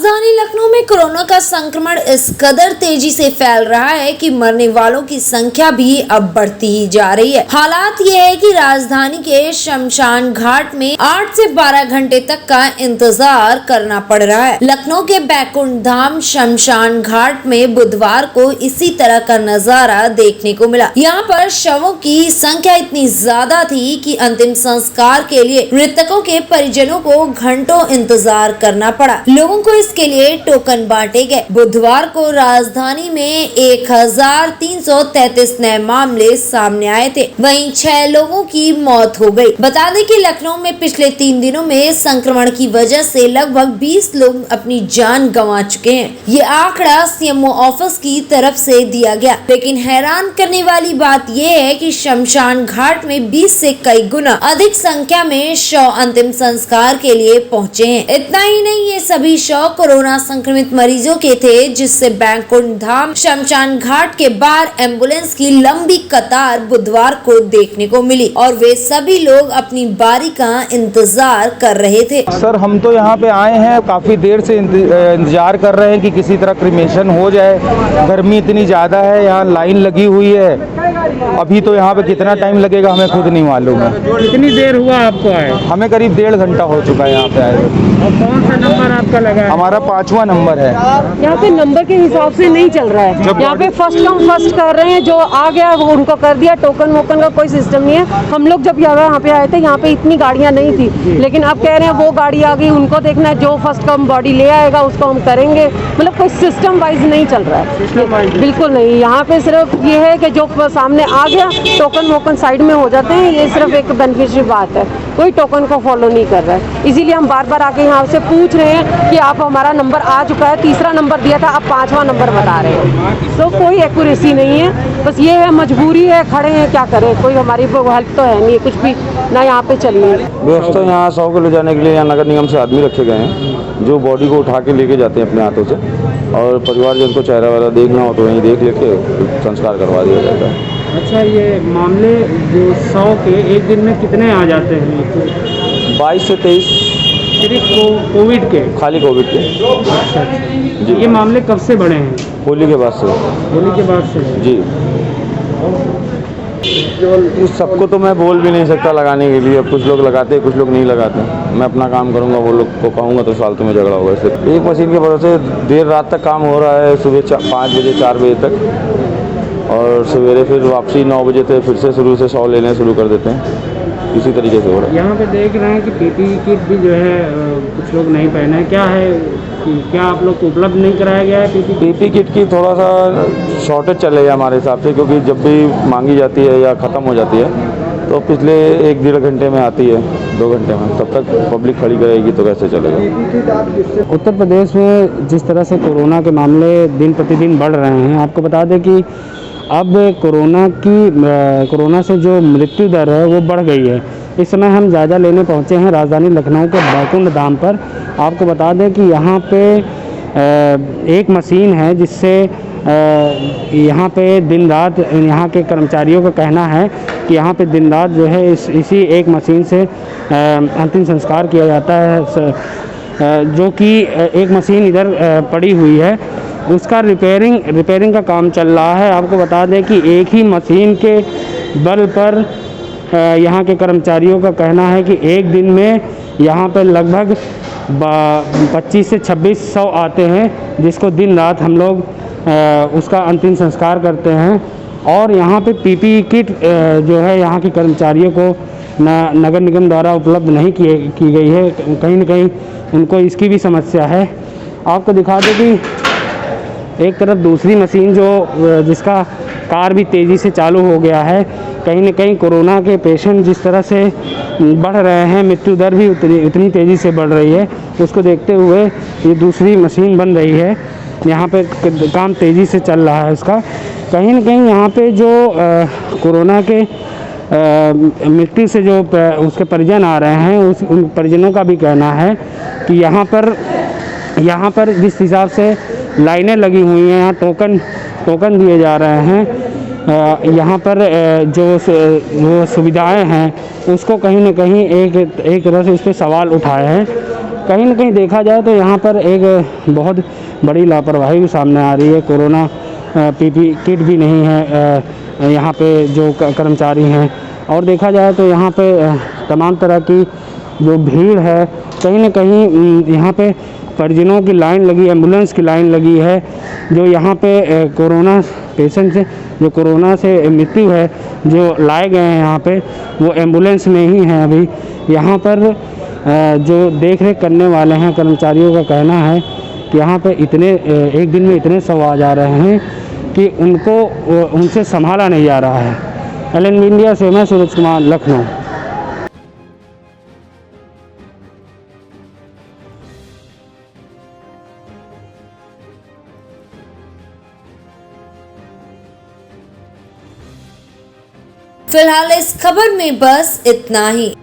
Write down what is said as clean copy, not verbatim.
राजधानी लखनऊ में कोरोना का संक्रमण इस कदर तेजी से फैल रहा है कि मरने वालों की संख्या भी अब बढ़ती ही जा रही है। हालात ये है कि राजधानी के शमशान घाट में 8 से 12 घंटे तक का इंतजार करना पड़ रहा है। लखनऊ के बैकुंठ धाम शमशान घाट में बुधवार को इसी तरह का नजारा देखने को मिला। यहाँ पर शवों की संख्या इतनी ज्यादा थी कि अंतिम संस्कार के लिए मृतकों के परिजनों को घंटों इंतजार करना पड़ा। लोगों को इसके लिए टोकन बांटे गए। बुधवार को राजधानी में 1333 नए मामले सामने आए थे, वहीं 6 लोगों की मौत हो गई। बता दें कि लखनऊ में पिछले 3 दिनों में संक्रमण की वजह से लगभग 20 लोग अपनी जान गंवा चुके हैं। ये आंकड़ा सीएमओ ऑफिस की तरफ से दिया गया, लेकिन हैरान करने वाली बात ये है कि शमशान घाट में 20 से कई गुना अधिक संख्या में शव अंतिम संस्कार के लिए पहुँचे हैं। इतना ही नहीं, ये सभी शव कोरोना संक्रमित मरीजों के थे, जिससे बैकुंठ धाम शमशान घाट के बाहर एम्बुलेंस की लंबी कतार बुधवार को देखने को मिली और वे सभी लोग अपनी बारी का इंतजार कर रहे थे। सर, हम तो यहाँ पे आए हैं, काफ़ी देर से इंतजार कर रहे हैं कि किसी तरह क्रिमेशन हो जाए। गर्मी इतनी ज़्यादा है, यहाँ लाइन लगी हुई है। अभी तो यहाँ पे कितना टाइम लगेगा हमें खुद नहीं मालूम है। कितनी देर हुआ आपको आए? हमें करीब 1.5 घंटा हो चुका है यहाँ पे आए। और कौन सा नंबर आपका लगा है? हमारा 5वां नंबर है। यहाँ पे नंबर के हिसाब से नहीं चल रहा है। यहाँ पे फर्स्ट कम फर्स्ट कर रहे हैं, जो आ गया वो उनको कर दिया। टोकन वोकन का कोई सिस्टम नहीं है। हम लोग जब यहाँ पे आए थे, यहाँ पे इतनी गाड़ियाँ नहीं थी, लेकिन अब कह रहे हैं वो गाड़ी आ गई, उनको देखना है, जो फर्स्ट कम बॉडी ले आएगा उसको हम करेंगे। मतलब कोई सिस्टम वाइज नहीं चल रहा है, बिल्कुल नहीं। यहाँ पे सिर्फ ये है कि जो सामने आ गया टोकन वोकन साइड में हो जाते हैं। ये सिर्फ एक बेनिफिशियल बात है, कोई टोकन को फॉलो नहीं कर रहा है। इसीलिए हम बार बार आके यहाँ से पूछ रहे हैं कि आप, हमारा नंबर आ चुका है, 3रा नंबर दिया था, आप 5वां नंबर बता रहे हो। तो कोई एक्यूरेसी नहीं है, बस ये है मजबूरी है, खड़े हैं, क्या करें, कोई हमारी हेल्प तो है नहीं, कुछ भी ना यहाँ पे चलिए। दोस्तों, यहाँ 100 को ले जाने के लिए यहाँ नगर निगम से आदमी रखे गए हैं, जो बॉडी को उठा के लेके जाते हैं अपने हाथों से, और परिवारजन को चेहरा वाला देखना हो तो वहीं देख लेके संस्कार करवा दिया जाता है। अच्छा, ये मामले जो 100 के एक दिन में कितने आ जाते हैं? 22 से 23 सिर्फ कोविड के? खाली कोविड के। अच्छा जी। ये मामले कब से बढ़े हैं? होली के बाद से। होली के बाद से? जी। इस सबको तो मैं बोल भी नहीं सकता लगाने के लिए। कुछ लोग लगाते हैं, कुछ लोग नहीं लगाते। मैं अपना काम करूंगा, वो लोग को कहूँगा तो फालतू में झगड़ा होगा। सिर्फ एक मशीन के भरोसे देर रात तक काम हो रहा है, सुबह 5 बजे 4 बजे तक, और सवेरे फिर वापसी 9 बजे से फिर से शुरू से 100 लेने शुरू कर देते हैं। इसी तरीके से हो रहा है। यहाँ पे देख रहे हैं कि पीपीई किट भी जो है कुछ लोग नहीं पहने हैं। क्या है कि क्या आप लोग को उपलब्ध नहीं कराया गया है पीपीई किट की? थोड़ा सा शॉर्टेज चले हमारे हिसाब से, क्योंकि जब भी मांगी जाती है या ख़त्म हो जाती है तो पिछले 1-1.5 घंटे में आती है, 2 घंटे में, तब तक पब्लिक खड़ी करेगी तो कैसे चलेगा। उत्तर प्रदेश में जिस तरह से कोरोना के मामले दिन प्रतिदिन बढ़ रहे हैं, आपको बता दें कि अब कोरोना से जो मृत्यु दर है वो बढ़ गई है। इस समय हम जायज़ा लेने पहुंचे हैं राजधानी लखनऊ के बैकुंठ धाम पर। आपको बता दें कि यहाँ पे एक मशीन है जिससे यहाँ पे दिन रात, यहाँ के कर्मचारियों का कहना है कि यहाँ पे दिन रात जो है इसी एक मशीन से अंतिम संस्कार किया जाता है। जो कि एक मशीन इधर पड़ी हुई है, उसका रिपेयरिंग का काम चल रहा है। आपको बता दें कि एक ही मशीन के बल पर यहाँ के कर्मचारियों का कहना है कि एक दिन में यहाँ पर लगभग 25 से 2600 आते हैं, जिसको दिन रात हम लोग उसका अंतिम संस्कार करते हैं। और यहाँ पे पीपीई किट जो है यहाँ के कर्मचारियों को नगर निगम द्वारा उपलब्ध नहीं की गई है। कहीं न कहीं उनको इसकी भी समस्या है। आपको दिखा दें कि एक तरफ दूसरी मशीन जिसका कार भी तेज़ी से चालू हो गया है। कहीं न कहीं कोरोना के पेशेंट जिस तरह से बढ़ रहे हैं, मृत्यु दर भी उतनी तेज़ी से बढ़ रही है। उसको देखते हुए ये दूसरी मशीन बन रही है। यहाँ पे काम तेज़ी से चल रहा है उसका। कहीं न कहीं यहाँ पे जो कोरोना के मृत्यु से जो उसके परिजन आ रहे हैं, उन परिजनों का भी कहना है कि यहाँ पर जिस हिसाब से लाइनें लगी हुई हैं, यहाँ टोकन दिए जा रहे हैं। यहाँ पर जो सुविधाएं हैं उसको कहीं न कहीं एक तरह से उस पर सवाल उठाए हैं। कहीं ना कहीं देखा जाए तो यहाँ पर एक बहुत बड़ी लापरवाही भी सामने आ रही है। कोरोना पीपी किट भी नहीं है यहाँ पे जो कर्मचारी हैं, और देखा जाए तो यहाँ पे तमाम तरह की जो भीड़ है, कहीं ना कहीं यहाँ पे परिजनों की लाइन लगी, एम्बुलेंस की लाइन लगी है। जो यहाँ पे कोरोना पेशेंट से, जो कोरोना से मृत्यु है, जो लाए गए हैं यहाँ पे, वो एम्बुलेंस में ही हैं अभी। यहाँ पर जो देख रेख करने वाले हैं कर्मचारियों का कहना है कि यहाँ पे इतने एक दिन में इतने शव आ जा रहे हैं कि उनसे संभाला नहीं जा रहा है। LNB इंडिया से मैं सूरज कुमार, लखनऊ। फिलहाल इस खबर में बस इतना ही।